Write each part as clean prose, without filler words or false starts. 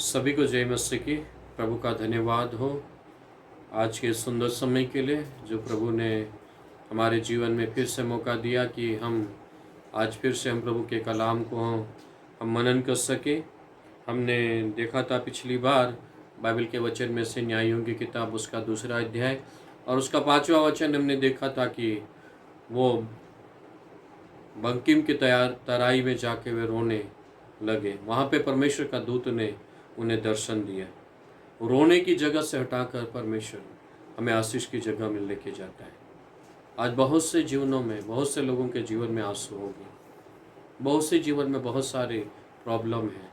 सभी को जय मसीह की। प्रभु का धन्यवाद हो आज के सुंदर समय के लिए जो प्रभु ने हमारे जीवन में फिर से मौका दिया कि हम आज फिर से हम प्रभु के कलाम को हम मनन कर सके। हमने देखा था पिछली बार बाइबल के वचन में से न्यायों की किताब उसका 2 अध्याय और उसका 5वां वचन हमने देखा था कि वो बंकिम की तराई में जाके वे रोने लगे। वहाँ पे परमेश्वर का दूत ने उन्हें दर्शन दिया। रोने की जगह से हटाकर परमेश्वर हमें आशीष की जगह में लेके जाता है। आज बहुत से जीवनों में, बहुत से लोगों के जीवन में आंसू होंगे, बहुत से जीवन में बहुत सारे प्रॉब्लम हैं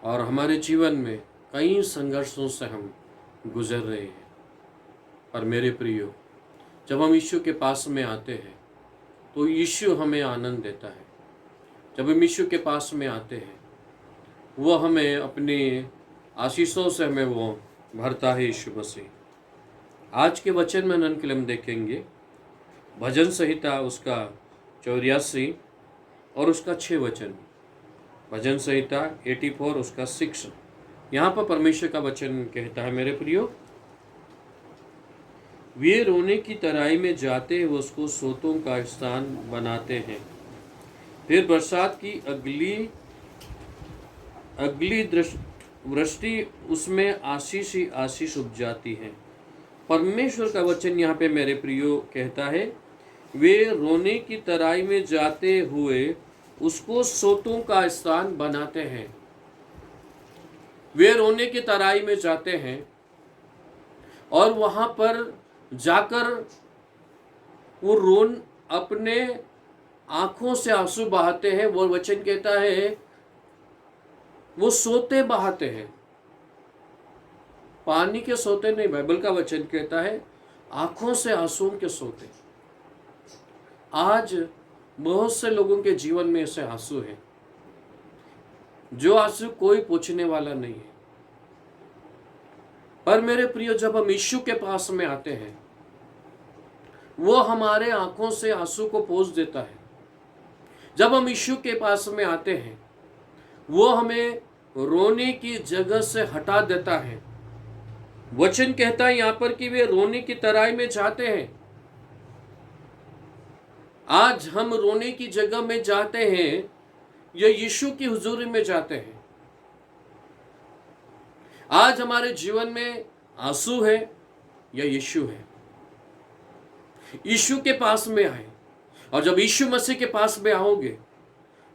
और हमारे जीवन में कई संघर्षों से हम गुजर रहे हैं। पर मेरे प्रियो, जब हम यीशु के पास में आते हैं तो यीशु हमें आनंद देता है। जब हम यीशु के पास में आते हैं वो हमें अपनी आशीषों से हमें वो भरता है। यीशु मसीह आज के वचन में मनन के लिए हम देखेंगे भजन संहिता उसका 84 और उसका 6 वचन। भजन संहिता 84 उसका 6। यहाँ पर परमेश्वर का वचन कहता है, मेरे प्रियो, वे रोने की तराई में जाते वो उसको सोतों का स्थान बनाते हैं। फिर बरसात की अगली वृष्टि उसमें आशीष ही आशीष उपजाती है। परमेश्वर का वचन यहाँ पे मेरे प्रियो कहता है, वे रोने की तराई में जाते हुए उसको सोतों का स्थान बनाते हैं। वे रोने की तराई में जाते हैं और वहां पर जाकर वो अपने आंखों से आंसू बहाते हैं। वो वचन कहता है वो सोते बहाते हैं, पानी के सोते नहीं। बाइबल का वचन कहता है आंखों से आंसुओं के सोते। आज बहुत से लोगों के जीवन में ऐसे आंसू हैं जो आंसू कोई पूछने वाला नहीं है। पर मेरे प्रियो, जब हम यीशु के पास में आते हैं वो हमारे आंखों से आंसू को पोंछ देता है। जब हम यीशु के पास में आते हैं वो हमें रोने की जगह से हटा देता है। वचन कहता है यहां पर कि वे रोने की तराई में जाते हैं। आज हम रोने की जगह में जाते हैं या यीशु की हुजूरी में जाते हैं। आज हमारे जीवन में आंसू है या यीशु है। यीशु के पास में आए और जब यीशु मसीह के पास में आओगे,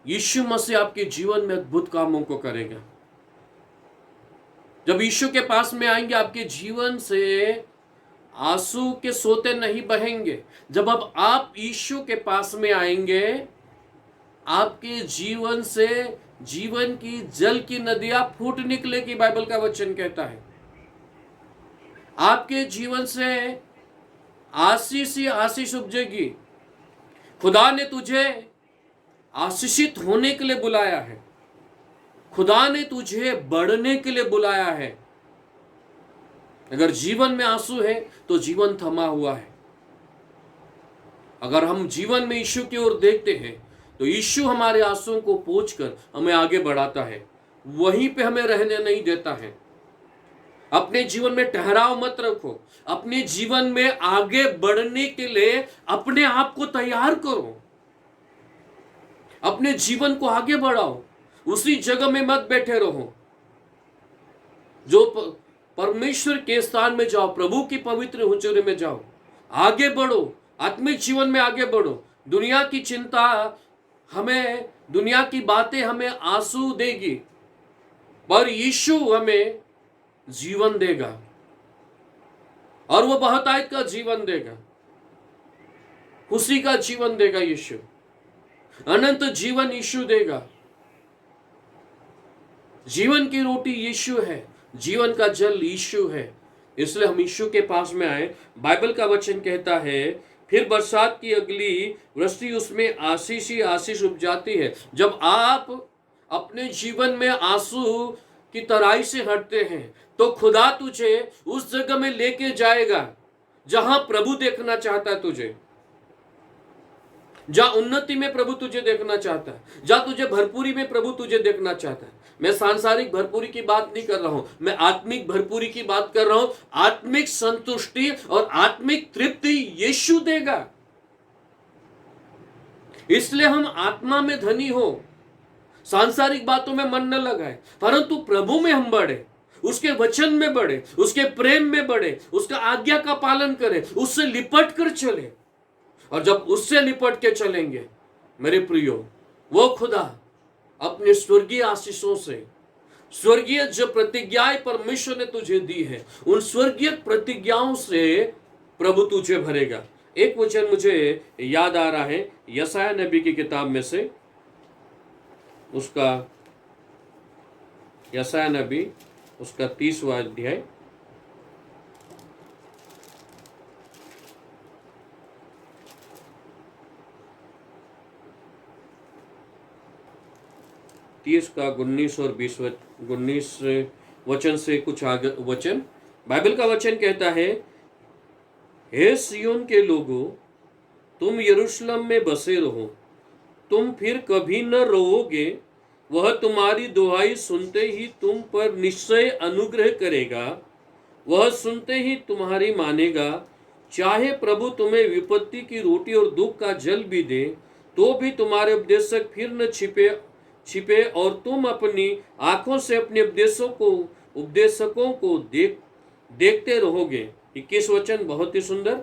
यीशु मसीह आपके जीवन में अद्भुत कामों को करेगा। जब यीशु के पास में आएंगे आपके जीवन से आंसू के सोते नहीं बहेंगे। जब अब आप यीशु के पास में आएंगे आपके जीवन से जीवन की जल की नदियां फूट निकलेगी। बाइबल का वचन कहता है आपके जीवन से आशीष ही आशीष उपजेगी। खुदा ने तुझे आशीषित होने के लिए बुलाया है। खुदा ने तुझे बढ़ने के लिए बुलाया है। अगर जीवन में आंसू है तो जीवन थमा हुआ है। अगर हम जीवन में यीशु की ओर देखते हैं तो यीशु हमारे आंसुओं को पोंछकर हमें आगे बढ़ाता है, वहीं पे हमें रहने नहीं देता है। अपने जीवन में ठहराव मत रखो। अपने जीवन में आगे बढ़ने के लिए अपने आप को तैयार करो। अपने जीवन को आगे बढ़ाओ, उसी जगह में मत बैठे रहो। जो परमेश्वर के स्थान में जाओ, प्रभु की पवित्र हुजूरी में जाओ, आगे बढ़ो, आत्मिक जीवन में आगे बढ़ो। दुनिया की चिंता हमें, दुनिया की बातें हमें आंसू देगी, पर यीशु हमें जीवन देगा और वो बहुतायत का जीवन देगा, खुशी का जीवन देगा। यीशु अनंत जीवन यीशु देगा। जीवन की रोटी यीशु है, जीवन का जल यीशु है। इसलिए हम यीशु के पास में आए। बाइबल का वचन कहता है फिर बरसात की अगली वृष्टि उसमें आशीष ही आशीष उपजाती है। जब आप अपने जीवन में आंसू की तराई से हटते हैं तो खुदा तुझे उस जगह में लेके जाएगा जहां प्रभु देखना चाहता है तुझे। जहां उन्नति में प्रभु तुझे देखना चाहता है, जहां तुझे भरपूरी में प्रभु तुझे देखना चाहता है। मैं सांसारिक भरपूरी की बात नहीं कर रहा हूं, मैं आत्मिक भरपूरी की बात कर रहा हूं। आत्मिक संतुष्टि और आत्मिक तृप्ति यीशु देगा। इसलिए हम आत्मा में धनी हो, सांसारिक बातों में मन न लगाए, परंतु प्रभु में हम बढ़े, उसके वचन में बढ़े, उसके प्रेम में बढ़े, उसका आज्ञा का पालन करें, उससे लिपट कर चले। और जब उससे लिपट के चलेंगे मेरे प्रियो, वो खुदा अपने स्वर्गीय आशीषों से, स्वर्गीय जो प्रतिज्ञाएं परमेश्वर ने तुझे दी है, उन स्वर्गीय प्रतिज्ञाओं से प्रभु तुझे भरेगा। एक वचन मुझे याद आ रहा है यशायाह नबी की किताब में से, उसका यशायाह नबी उसका 30वां अध्याय, तीस का 19 और 19 वचन से कुछ आगे वचन, बाइबल का वचन कहता है, हे सियोन के लोगों, तुम यरूशलेम में बसे रहो, तुम फिर कभी न रोओगे। वह तुम्हारी दुहाई सुनते ही तुम पर निश्चय अनुग्रह करेगा, वह सुनते ही तुम्हारी मानेगा। चाहे प्रभु तुम्हें विपत्ति की रोटी और दुख का जल भी दे, तो भी तुम्हारे उपदेशक फिर न छिपे और तुम अपनी आंखों से अपने उपदेशकों को देखते रहोगे। 21 वचन बहुत ही सुंदर।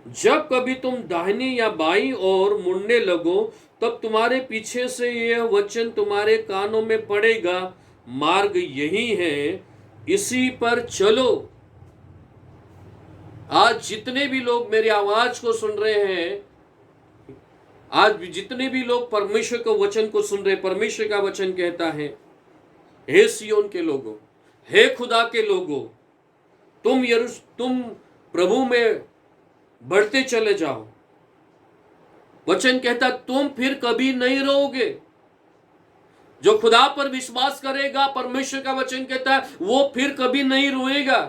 जब कभी तुम दाहिनी या बाईं ओर मुड़ने लगो, तब तुम्हारे पीछे से यह वचन तुम्हारे कानों में पड़ेगा, मार्ग यही है, इसी पर चलो। आज जितने भी लोग मेरी आवाज को सुन रहे हैं, आज जितने भी लोग परमेश्वर के वचन को सुन रहे, परमेश्वर का वचन कहता है, हे सियोन के लोगों, हे खुदा के लोगों, तुम प्रभु में बढ़ते चले जाओ। वचन कहता तुम फिर कभी नहीं रोओगे। जो खुदा पर विश्वास करेगा, परमेश्वर का वचन कहता है, वो फिर कभी नहीं रोएगा।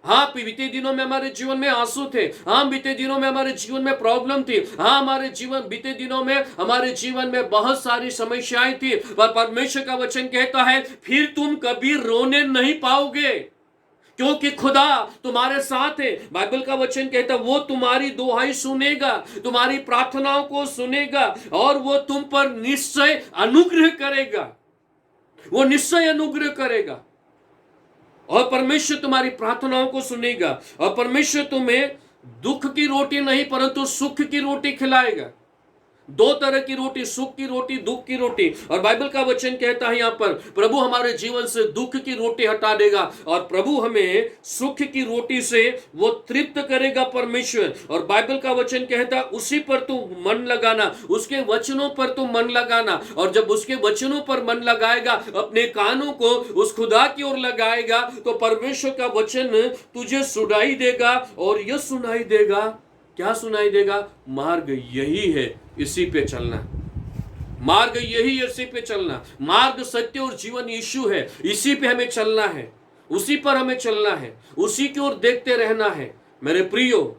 हाँ, बीते दिनों में हमारे जीवन में आंसू थे, हाँ बीते दिनों में हमारे जीवन में प्रॉब्लम थी, हाँ बीते दिनों में हमारे जीवन में बहुत सारी समस्याएं थी, पर परमेश्वर का वचन कहता है फिर तुम कभी रोने नहीं पाओगे, क्योंकि खुदा तुम्हारे साथ है। बाइबल का वचन कहता है वो तुम्हारी दुहाई सुनेगा, तुम्हारी प्रार्थनाओं को सुनेगा, और वो तुम पर निश्चय अनुग्रह करेगा, वो निश्चय अनुग्रह करेगा। और परमेश्वर तुम्हारी प्रार्थनाओं को सुनेगा, और परमेश्वर तुम्हें दुख की रोटी नहीं परंतु सुख की रोटी खिलाएगा। दो तरह की रोटी, सुख की रोटी, दुख की रोटी। और बाइबल का वचन कहता है यहाँ पर प्रभु हमारे जीवन से दुख की रोटी हटा देगा, और प्रभु हमें सुख की रोटी से वो तृप्त करेगा परमेश्वर। और बाइबल का वचन कहता है उसी पर तू मन लगाना, उसके वचनों पर तू मन लगाना। और जब उसके वचनों पर मन लगाएगा, अपने कानों को उस खुदा की ओर लगाएगा, तो परमेश्वर का वचन तुझे सुनाई देगा। और यह सुनाई देगा, क्या सुनाई देगा? मार्ग यही है, इसी पे चलना। मार्ग यही है, इसी पे चलना। मार्ग, सत्य और जीवन यीशु है, इसी पे हमें चलना है, उसी पर हमें चलना है, उसी की ओर देखते रहना है। मेरे प्रियो,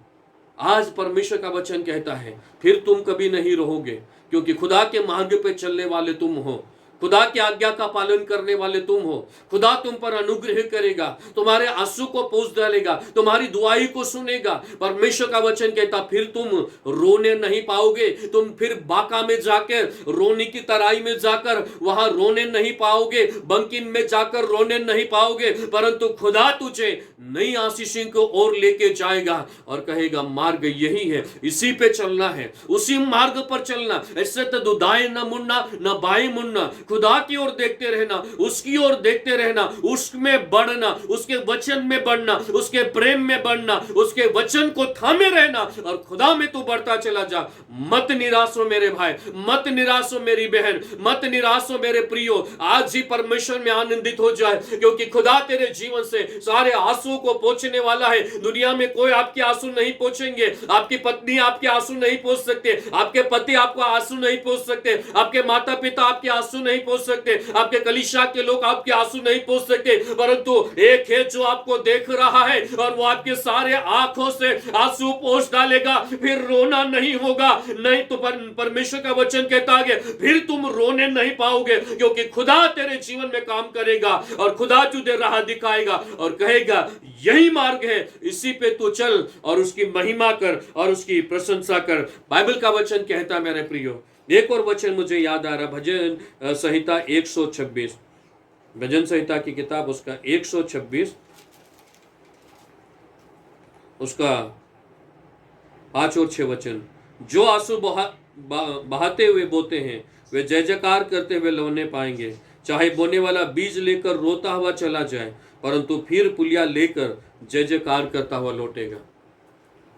आज परमेश्वर का वचन कहता है फिर तुम कभी नहीं रहोगे, क्योंकि खुदा के मार्ग पे चलने वाले तुम हो, खुदा की आज्ञा का पालन करने वाले तुम हो। खुदा तुम पर अनुग्रह करेगा, तुम्हारे आंसू को पोंछ डालेगा, तुम्हारी दुआई को सुनेगा। परमेश्वर का वचन कहता फिर तुम रोने नहीं पाओगे, तुम फिर बाका में जाकर, रोने की तराई में जाकर वहां रोने नहीं पाओगे, बंकिम में जाकर रोने नहीं पाओगे, परंतु खुदा तुझे नई आशीषों को ओर लेके जाएगा और कहेगा मार्ग यही है, इसी पे चलना है, उसी मार्ग पर चलना। ऐसे तो दाएं न मुड़ना न बाएं मुड़ना, खुदा की ओर देखते रहना, उसकी ओर देखते रहना, उसमें बढ़ना, उसके वचन में बढ़ना, उसके प्रेम में बढ़ना, उसके वचन को थामे रहना, और खुदा में तू बढ़ता चला जा। मत निराश हो मेरे भाई, मत निराश हो मेरी बहन, मत निराश हो मेरे प्रियो। आज ही परमेश्वर में आनंदित हो जाए, क्योंकि खुदा तेरे जीवन से सारे आंसू को पोंछने वाला है। दुनिया में कोई आपके आंसू नहीं पोंछेंगे, आपकी पत्नी आपके आंसू नहीं पोंछ सकते, आपके पति आपको आंसू नहीं पोंछ सकते, आपके माता पिता आपके आंसू नहीं पोंछ सकते, आपके कलीसिया के लोग आपके आंसू नहीं पोंछ सकते, परंतु एक है जो आपको देख रहा है और वो आपके सारे आंखों से आंसू पोंछ डालेगा। फिर रोना नहीं होगा। नहीं तो परमेश्वर का वचन कहता है फिर तुम रोने नहीं पाओगे, क्योंकि खुदा तेरे जीवन में काम करेगा और खुदा तुझे राह दिखाएगा और कहेगा यही मार्ग है, इसी पे तू चल और उसकी महिमा कर और उसकी प्रशंसा कर। बाइबल का वचन कहता है मेरे प्रियो, एक और वचन मुझे याद आ रहा, भजन संहिता 126, भजन संहिता की किताब उसका 126 उसका 5 और 6 वचन। जो आंसू बहाते हुए बोते हैं वे जय जयकार करते हुए लौने पाएंगे। चाहे बोने वाला बीज लेकर रोता हुआ चला जाए, परंतु फिर पुलिया लेकर जय जयकार करता हुआ लौटेगा।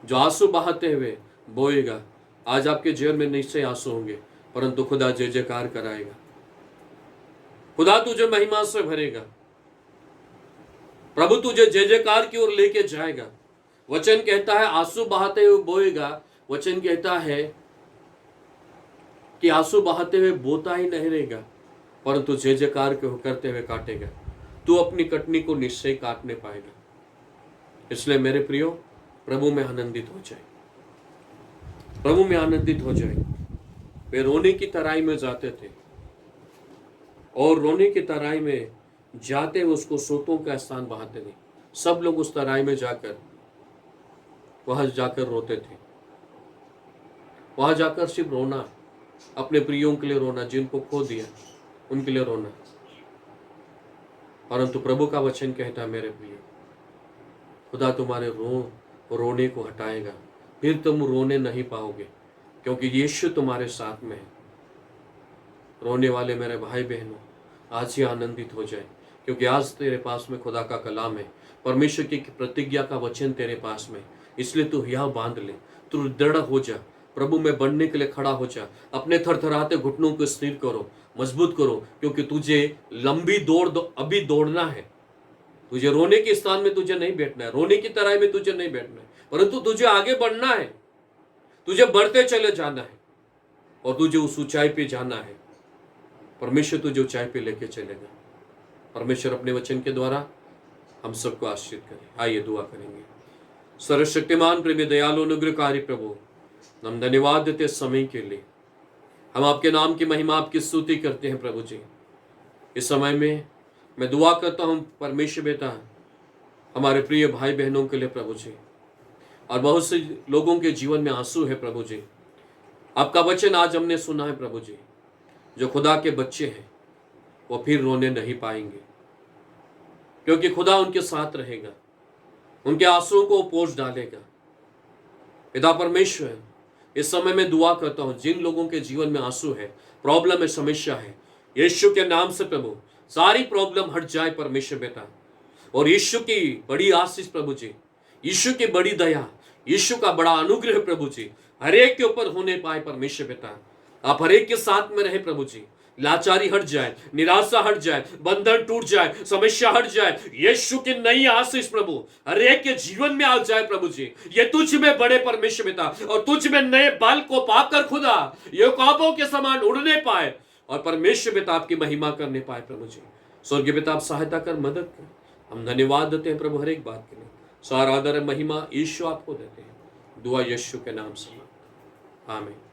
जो आंसू बहाते हुए बोएगा, आज आपके जीवन में निश्चय आंसू होंगे, परंतु खुदा जय जयकार कराएगा। खुदा तुझे महिमा से भरेगा। प्रभु तुझे जय जयकार की ओर लेके जाएगा। वचन कहता है आंसू बहाते हुए बोएगा। वचन कहता है कि आंसू बहाते हुए बोता ही नहीं रहेगा, परंतु जय जयकार करते हुए काटेगा। तू अपनी कटनी को निश्चय काटने पाएगा। इसलिए मेरे प्रियो, प्रभु में आनंदित हो जाए, प्रभु में आनंदित हो जाए। वे रोने की तराई में जाते थे और रोने की तराई में जाते हुए उसको सोतों का स्थान बहाते नहीं। सब लोग उस तराई में जाकर वहां जाकर रोते थे। वहां जाकर सिर्फ रोना, अपने प्रियों के लिए रोना, जिनको खो दिया उनके लिए रोना। परंतु प्रभु का वचन कहता है मेरे प्रियो, खुदा तुम्हारे रोने को हटाएगा। फिर तुम रोने नहीं पाओगे, क्योंकि यीशु तुम्हारे साथ में है। रोने वाले मेरे भाई बहनों, आज ही आनंदित हो जाए, क्योंकि आज तेरे पास में खुदा का कलाम है, परमेश्वर की प्रतिज्ञा का वचन तेरे पास में। इसलिए तू यह बांध ले, तू दृढ़ हो जा, प्रभु में बढ़ने के लिए खड़ा हो जा। अपने थरथराते घुटनों को स्थिर करो, मजबूत करो, क्योंकि तुझे लंबी दौड़ अभी दौड़ना है। तुझे रोने के स्थान में तुझे नहीं बैठना है, रोने की तराई में तुझे नहीं बैठना है, परंतु तुझे आगे बढ़ना है। तुझे बढ़ते चले जाना है और तुझे उस ऊंचाई पे जाना है। परमेश्वर तुझे ऊंचाई पे लेके चलेगा। परमेश्वर अपने वचन के द्वारा हम सबको आशीर्वाद करे। आइए दुआ करेंगे। सर्वशक्तिमान प्रेमी दयालु अनुग्रहकारी प्रभु, हम धन्यवाद देते समय के लिए। हम आपके नाम की महिमा, आपकी स्तुति करते हैं प्रभु जी। इस समय में मैं दुआ करता हूं परमेश्वर बेटा, हमारे प्रिय भाई बहनों के लिए प्रभु जी, और बहुत से लोगों के जीवन में आंसू है प्रभु जी। आपका वचन आज हमने सुना है प्रभु जी, जो खुदा के बच्चे हैं वो फिर रोने नहीं पाएंगे, क्योंकि खुदा उनके साथ रहेगा, उनके आंसुओं को पोंछ डालेगा। पिता परमेश्वर, इस समय में दुआ करता हूं जिन लोगों के जीवन में आंसू है, प्रॉब्लम है, समस्या है, यीशु के नाम से प्रभु सारी प्रॉब्लम हट जाए परमेश्वर बेटा। और यीशु की बड़ी आशीष प्रभु जी, यीशु की बड़ी दया, यीशु का बड़ा अनुग्रह प्रभु जी हर एक के ऊपर होने पाए परमेश्वर बेटा। आप हर एक के साथ में रहे प्रभु जी। लाचारी हट जाए, निराशा हट जाए, बंधन टूट जाए, समस्या हट जाए। यीशु की नई आशीष प्रभु हर एक के जीवन में आ जाए प्रभु जी। ये तुझ में बड़े परमेश्वर पिता, और तुझ में नए बल को पाकर खुदा ये ख्वाबों के समान उड़ने पाए और परमेश्वर पिता आपकी महिमा करने पाए प्रभु जी। स्वर्गीय पिता आप सहायता कर, मदद कर। हम धन्यवाद देते हैं प्रभु हर एक बात के लिए। सारा आदर महिमा यीशु आपको देते हैं। दुआ यीशु के नाम से, आमीन।